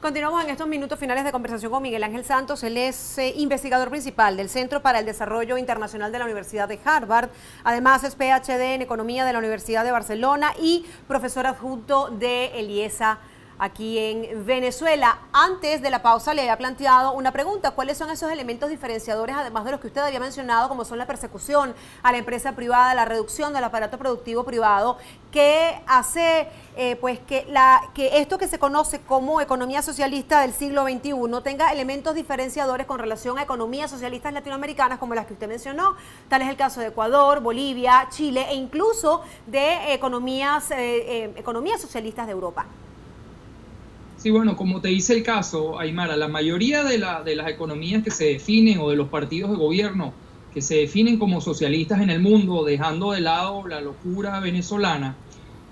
Continuamos en estos minutos finales de conversación con Miguel Ángel Santos. Él es investigador principal del Centro para el Desarrollo Internacional de la Universidad de Harvard. Además es PhD en Economía de la Universidad de Barcelona y profesor adjunto de ELIESA aquí en Venezuela. Antes de la pausa le había planteado una pregunta: ¿cuáles son esos elementos diferenciadores, además de los que usted había mencionado, como son la persecución a la empresa privada, la reducción del aparato productivo privado, que hace que esto que se conoce como economía socialista del siglo XXI tenga elementos diferenciadores con relación a economías socialistas latinoamericanas como las que usted mencionó? Tal es el caso de Ecuador, Bolivia, Chile e incluso de economías socialistas de Europa. Sí, bueno, como te dice el caso, Aymara, la mayoría de las economías que se definen, o de los partidos de gobierno que se definen como socialistas en el mundo, dejando de lado la locura venezolana,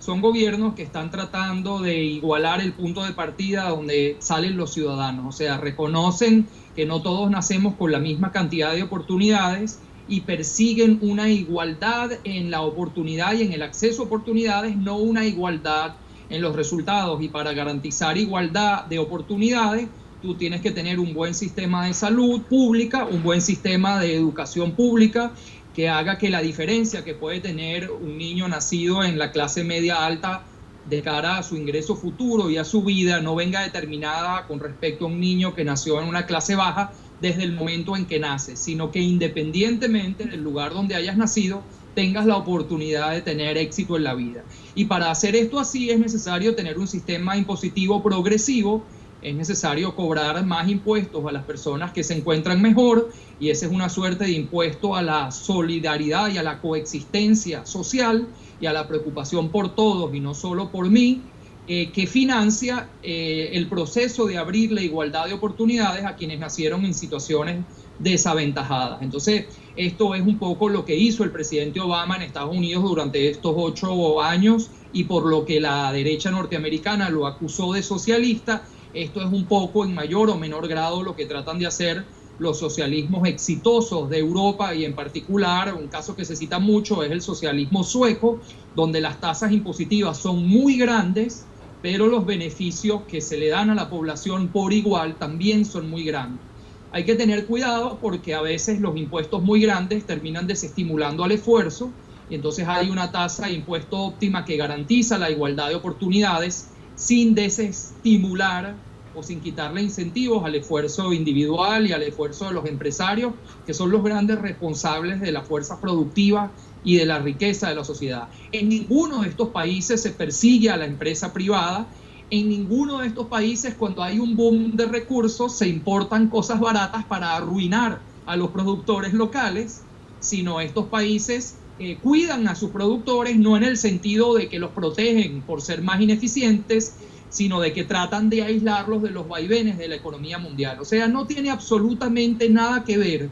son gobiernos que están tratando de igualar el punto de partida donde salen los ciudadanos. O sea, reconocen que no todos nacemos con la misma cantidad de oportunidades y persiguen una igualdad en la oportunidad y en el acceso a oportunidades, no una igualdad en los resultados. Y para garantizar igualdad de oportunidades, tú tienes que tener un buen sistema de salud pública, un buen sistema de educación pública, que haga que la diferencia que puede tener un niño nacido en la clase media alta de cara a su ingreso futuro y a su vida no venga determinada con respecto a un niño que nació en una clase baja desde el momento en que nace, sino que independientemente del lugar donde hayas nacido, tengas la oportunidad de tener éxito en la vida. Y para hacer esto así es necesario tener un sistema impositivo progresivo, es necesario cobrar más impuestos a las personas que se encuentran mejor, y esa es una suerte de impuesto a la solidaridad y a la coexistencia social y a la preocupación por todos y no solo por mí, que financia el proceso de abrir la igualdad de oportunidades a quienes nacieron en situaciones desaventajadas. Entonces, esto es un poco lo que hizo el presidente Obama en Estados Unidos durante estos 8 años, y por lo que la derecha norteamericana lo acusó de socialista. Esto es un poco, en mayor o menor grado, lo que tratan de hacer los socialismos exitosos de Europa, y en particular un caso que se cita mucho es el socialismo sueco, donde las tasas impositivas son muy grandes, pero los beneficios que se le dan a la población por igual también son muy grandes. Hay que tener cuidado porque a veces los impuestos muy grandes terminan desestimulando al esfuerzo, y entonces hay una tasa de impuesto óptima que garantiza la igualdad de oportunidades sin desestimular o sin quitarle incentivos al esfuerzo individual y al esfuerzo de los empresarios, que son los grandes responsables de la fuerza productiva y de la riqueza de la sociedad. En ninguno de estos países se persigue a la empresa privada. En ninguno de estos países, cuando hay un boom de recursos, se importan cosas baratas para arruinar a los productores locales, sino estos países cuidan a sus productores, no en el sentido de que los protegen por ser más ineficientes, sino de que tratan de aislarlos de los vaivenes de la economía mundial. O sea, no tiene absolutamente nada que ver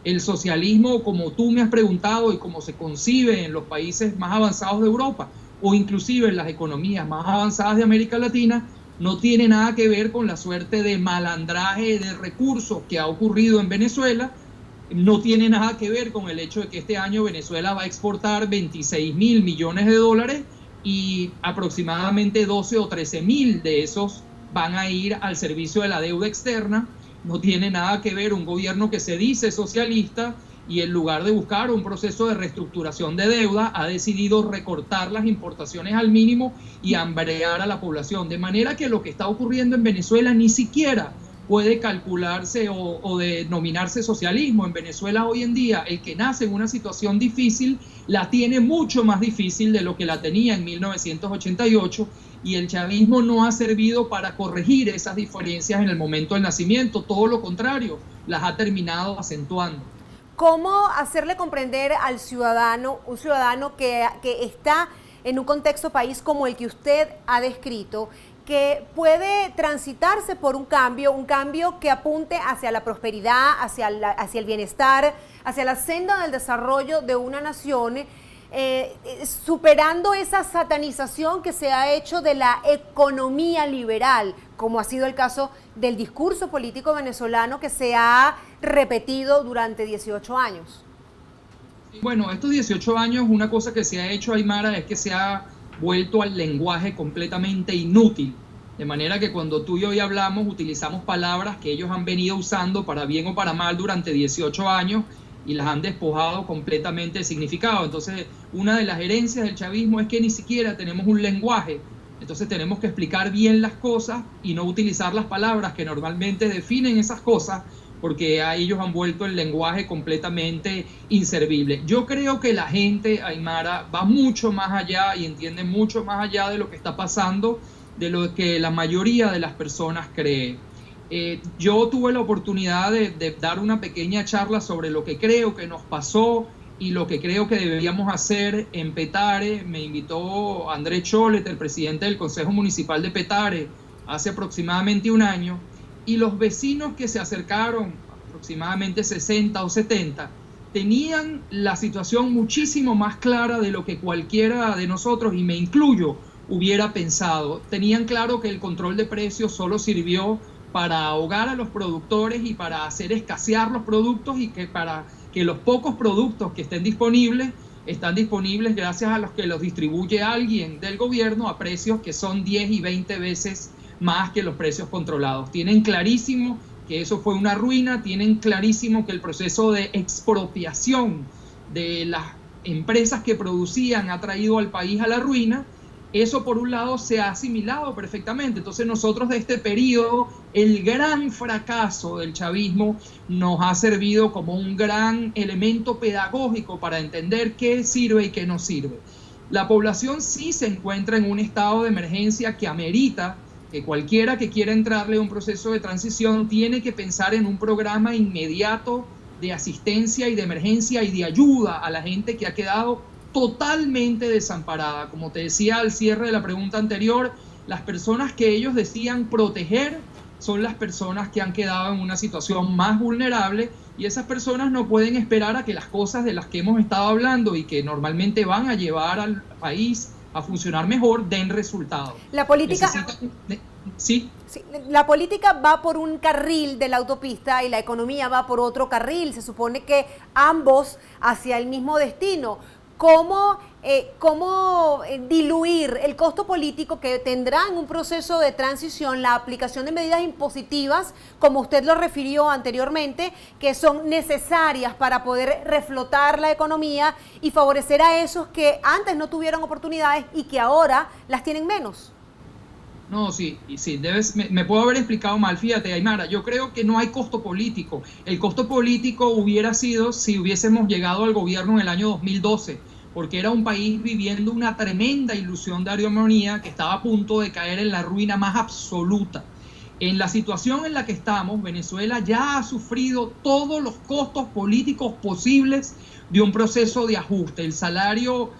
el socialismo, como tú me has preguntado, y como se concibe en los países más avanzados de Europa, o inclusive en las economías más avanzadas de América Latina, no tiene nada que ver con la suerte de malandraje de recursos que ha ocurrido en Venezuela. No tiene nada que ver con el hecho de que este año Venezuela va a exportar 26.000 millones de dólares y aproximadamente 12 o 13.000 de esos van a ir al servicio de la deuda externa. No tiene nada que ver un gobierno que se dice socialista y en lugar de buscar un proceso de reestructuración de deuda, ha decidido recortar las importaciones al mínimo y hambrear a la población. De manera que lo que está ocurriendo en Venezuela ni siquiera puede calcularse o denominarse socialismo. En Venezuela hoy en día, el que nace en una situación difícil la tiene mucho más difícil de lo que la tenía en 1988, y el chavismo no ha servido para corregir esas diferencias en el momento del nacimiento, todo lo contrario, las ha terminado acentuando. ¿Cómo hacerle comprender al ciudadano, un ciudadano que está en un contexto país como el que usted ha descrito, que puede transitarse por un cambio que apunte hacia la prosperidad, hacia el bienestar, hacia la senda del desarrollo de una nación, superando esa satanización que se ha hecho de la economía liberal, como ha sido el caso del discurso político venezolano que se ha repetido durante 18 años? Bueno, estos 18 años, una cosa que se ha hecho, Aymara, es que se ha vuelto al lenguaje completamente inútil. De manera que cuando tú y yo hoy hablamos, utilizamos palabras que ellos han venido usando para bien o para mal durante 18 años y las han despojado completamente de significado. Entonces, una de las herencias del chavismo es que ni siquiera tenemos un lenguaje. Entonces tenemos que explicar bien las cosas y no utilizar las palabras que normalmente definen esas cosas, porque a ellos han vuelto el lenguaje completamente inservible. Yo creo que la gente, Aymara, va mucho más allá y entiende mucho más allá de lo que está pasando, de lo que la mayoría de las personas cree. Yo tuve la oportunidad de dar una pequeña charla sobre lo que creo que nos pasó y lo que creo que deberíamos hacer en Petare. Me invitó Andrés Cholet, el presidente del Consejo Municipal de Petare, hace aproximadamente un año, y los vecinos que se acercaron, aproximadamente 60 o 70, tenían la situación muchísimo más clara de lo que cualquiera de nosotros, y me incluyo, hubiera pensado. Tenían claro que el control de precios solo sirvió para ahogar a los productores y para hacer escasear los productos, y que para que los pocos productos que estén disponibles están disponibles gracias a los que los distribuye alguien del gobierno a precios que son 10 y 20 veces más que los precios controlados. Tienen clarísimo que eso fue una ruina, tienen clarísimo que el proceso de expropiación de las empresas que producían ha traído al país a la ruina. Eso por un lado se ha asimilado perfectamente. Entonces nosotros de este periodo, el gran fracaso del chavismo nos ha servido como un gran elemento pedagógico para entender qué sirve y qué no sirve. La población sí se encuentra en un estado de emergencia que amerita que cualquiera que quiera entrarle a un proceso de transición tiene que pensar en un programa inmediato de asistencia y de emergencia y de ayuda a la gente que ha quedado totalmente desamparada. Como te decía al cierre de la pregunta anterior, las personas que ellos decían proteger son las personas que han quedado en una situación más vulnerable, y esas personas no pueden esperar a que las cosas de las que hemos estado hablando y que normalmente van a llevar al país a funcionar mejor den resultados. La política... ¿Sí? Sí, la política va por un carril de la autopista y la economía va por otro carril. Se supone que ambos hacia el mismo destino. ¿Cómo diluir el costo político que tendrá en un proceso de transición la aplicación de medidas impositivas, como usted lo refirió anteriormente, que son necesarias para poder reflotar la economía y favorecer a esos que antes no tuvieron oportunidades y que ahora las tienen menos? No, sí, me puedo haber explicado mal. Fíjate, Aymara, yo creo que no hay costo político. El costo político hubiera sido si hubiésemos llegado al gobierno en el año 2012, porque era un país viviendo una tremenda ilusión de armonía que estaba a punto de caer en la ruina más absoluta. En la situación en la que estamos, Venezuela ya ha sufrido todos los costos políticos posibles de un proceso de ajuste. El salario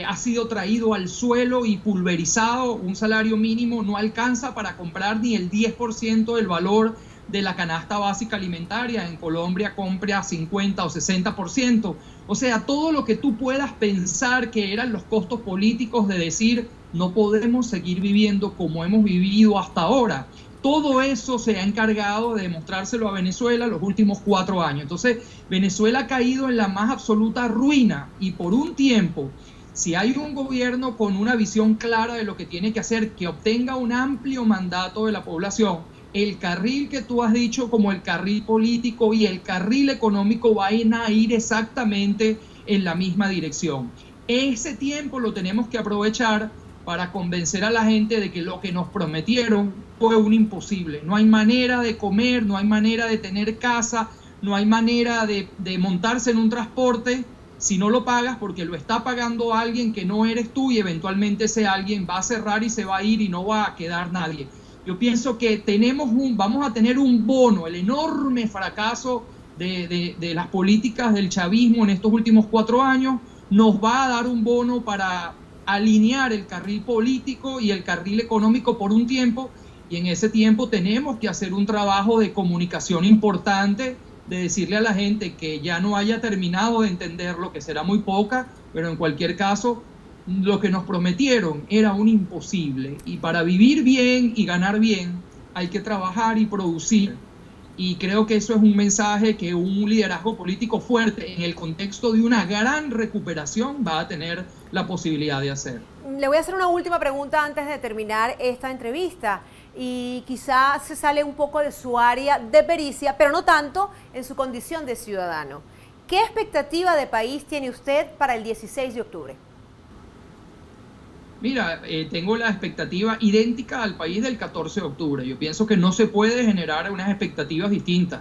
ha sido traído al suelo y pulverizado. Un salario mínimo no alcanza para comprar ni el 10% del valor de la canasta básica alimentaria. En Colombia compra 50 o 60%. O sea, todo lo que tú puedas pensar que eran los costos políticos de decir no podemos seguir viviendo como hemos vivido hasta ahora. Todo eso se ha encargado de demostrárselo a Venezuela los últimos 4 años. Entonces, Venezuela ha caído en la más absoluta ruina, y por un tiempo, si hay un gobierno con una visión clara de lo que tiene que hacer, que obtenga un amplio mandato de la población, el carril que tú has dicho como el carril político y el carril económico van a ir exactamente en la misma dirección. Ese tiempo lo tenemos que aprovechar para convencer a la gente de que lo que nos prometieron fue un imposible. No hay manera de comer, no hay manera de tener casa, no hay manera de montarse en un transporte si no lo pagas, porque lo está pagando alguien que no eres tú, y eventualmente ese alguien va a cerrar y se va a ir y no va a quedar nadie. Yo pienso que vamos a tener un bono. El enorme fracaso de las políticas del chavismo en estos últimos 4 años nos va a dar un bono para alinear el carril político y el carril económico por un tiempo, y en ese tiempo tenemos que hacer un trabajo de comunicación importante, de decirle a la gente que ya no haya terminado de entenderlo, que será muy poca, pero en cualquier caso lo que nos prometieron era un imposible, y para vivir bien y ganar bien hay que trabajar y producir. y creo que eso es un mensaje que un liderazgo político fuerte en el contexto de una gran recuperación va a tener la posibilidad de hacer. Le voy a hacer una última pregunta antes de terminar esta entrevista y quizás se sale un poco de su área de pericia, pero no tanto en su condición de ciudadano. ¿Qué expectativa de país tiene usted para el 16 de octubre? Mira, tengo la expectativa idéntica al país del 14 de octubre. Yo pienso que no se puede generar unas expectativas distintas.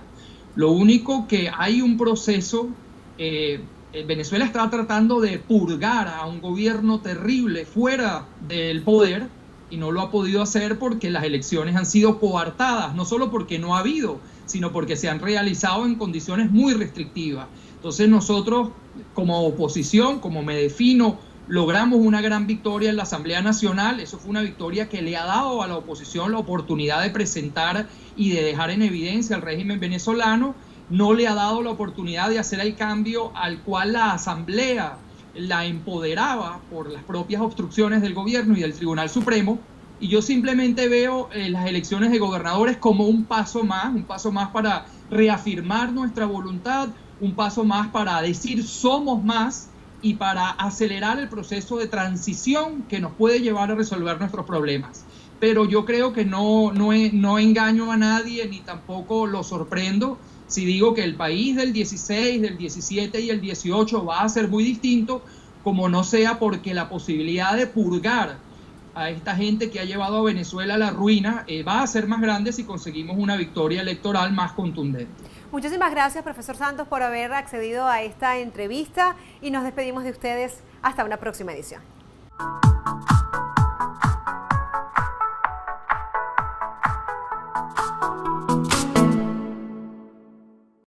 Lo único que hay un proceso, Venezuela está tratando de purgar a un gobierno terrible fuera del poder y no lo ha podido hacer porque las elecciones han sido coartadas, no solo porque no ha habido, sino porque se han realizado en condiciones muy restrictivas. Entonces nosotros, como oposición, como me defino, logramos una gran victoria en la Asamblea Nacional. Eso fue una victoria que le ha dado a la oposición la oportunidad de presentar y de dejar en evidencia al régimen venezolano. No le ha dado la oportunidad de hacer el cambio al cual la Asamblea la empoderaba por las propias obstrucciones del gobierno y del Tribunal Supremo. Y yo simplemente veo las elecciones de gobernadores como un paso más para reafirmar nuestra voluntad, un paso más para decir somos más, y para acelerar el proceso de transición que nos puede llevar a resolver nuestros problemas. Pero yo creo que no engaño a nadie ni tampoco lo sorprendo si digo que el país del 16, del 17 y el 18 va a ser muy distinto, como no sea porque la posibilidad de purgar a esta gente que ha llevado a Venezuela a la ruina va a ser más grande si conseguimos una victoria electoral más contundente. Muchísimas gracias, profesor Santos, por haber accedido a esta entrevista y nos despedimos de ustedes hasta una próxima edición.